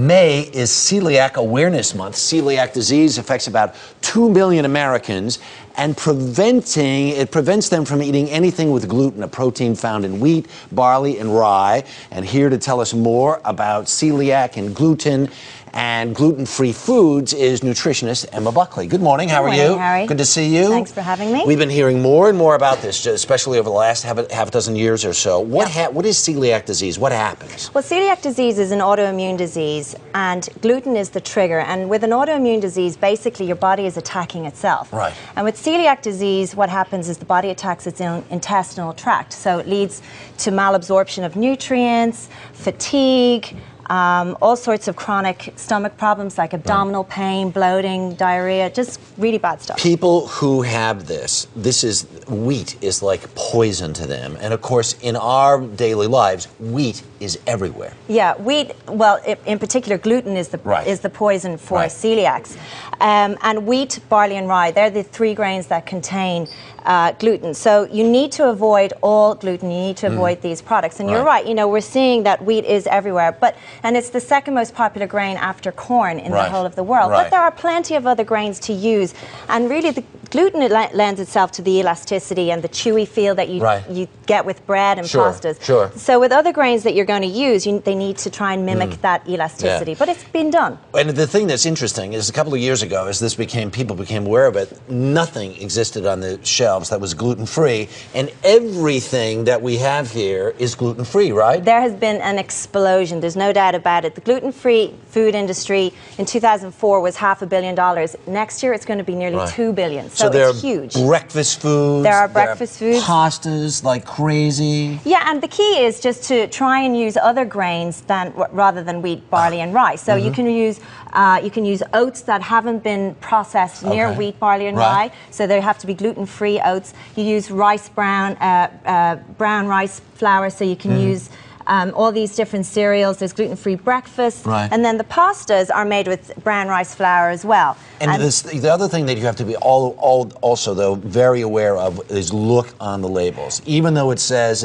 May is Celiac Awareness Month. Celiac disease affects about 2 million Americans, and it prevents them from eating anything with gluten, a protein found in wheat, barley, and rye. And here to tell us more about celiac and gluten and gluten-free foods is nutritionist Emma Buckley. Good morning. How are you? Good morning, Harry. Good to see you. Thanks for having me. We've been hearing more and more about this, especially over the last half a dozen years or so. What is celiac disease? What happens? Well, celiac disease is an autoimmune disease, and gluten is the trigger. And with an autoimmune disease, basically your body is attacking itself. Right. And with celiac disease, what happens is the body attacks its own intestinal tract. So it leads to malabsorption of nutrients, fatigue, all sorts of chronic stomach problems like abdominal pain, bloating, diarrhea, just really bad stuff. People who have wheat is like poison to them. And of course, in our daily lives, wheat is everywhere. Yeah, wheat, well, in particular, gluten is the poison for celiacs. And wheat, barley, and rye, they're the three grains that contain gluten. So you need to avoid all gluten. You need to avoid these products. And you're right, you know, we're seeing that wheat is everywhere. And it's the second most popular grain after corn in the whole of the world. But there are plenty of other grains to use. And really, the gluten lends itself to the elasticity and the chewy feel that you get with bread and pastas. So with other grains that you're going to use, they need to try and mimic that elasticity. But it's been done. And the thing that's interesting is a couple of years ago, as people became aware of it, nothing existed on the shelves that was gluten-free, and everything that we have here is gluten-free, right? There has been an explosion. There's no doubt about it. The gluten-free food industry in 2004 was $500 million. Next year, it's going to be nearly $2 billion. So it's huge. Breakfast foods. There are breakfast foods. Pastas like crazy. Yeah, and the key is just to try and use other grains rather than wheat, barley, and rye. So you can use oats that haven't been processed near wheat, barley, and rye. So they have to be gluten-free oats. You use brown rice flour, so you can use all these different cereals. There's gluten-free breakfast. And then the pastas are made with brown rice flour as well. And the other thing that you have to be also, though, very aware of is look on the labels. Even though it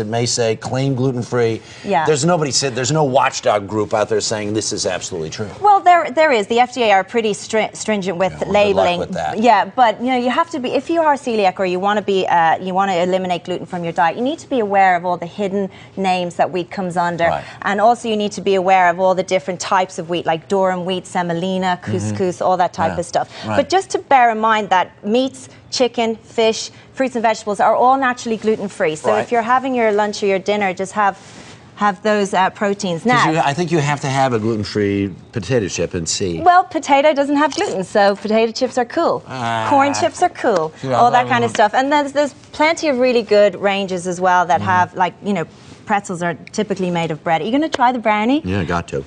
may say claim gluten-free, there's no watchdog group out there saying this is absolutely true. Well, there is. The FDA are pretty stringent with labeling. Good luck with that. Yeah, but you know, you have to be, if you are celiac or you want to eliminate gluten from your diet, you need to be aware of all the hidden names that wheat comes under. And also you need to be aware of all the different types of wheat, like durum wheat, semolina, couscous, all that type of stuff. But just to bear in mind that meats, chicken, fish, fruits and vegetables are all naturally gluten-free. So if you're having your lunch or your dinner, just have those proteins. Now, I think you have to have a gluten-free potato chip and see. Well, potato doesn't have gluten, so potato chips are cool. Corn chips are cool. All that kind of stuff. And there's plenty of really good ranges as well that have, like, you know, pretzels are typically made of bread. Are you going to try the brownie? Yeah, I got to.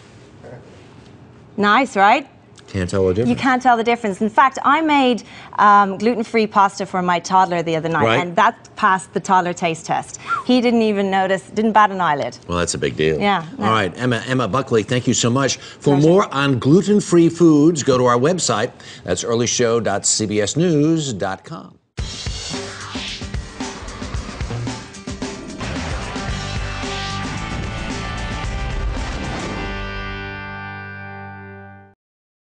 Nice, right? Can't tell the difference. You can't tell the difference. In fact, I made gluten-free pasta for my toddler the other night, and that passed the toddler taste test. He didn't even notice, didn't bat an eyelid. Well, that's a big deal. Yeah. All right, Emma Buckley, thank you so much. For more on gluten-free foods, go to our website. That's earlyshow.cbsnews.com.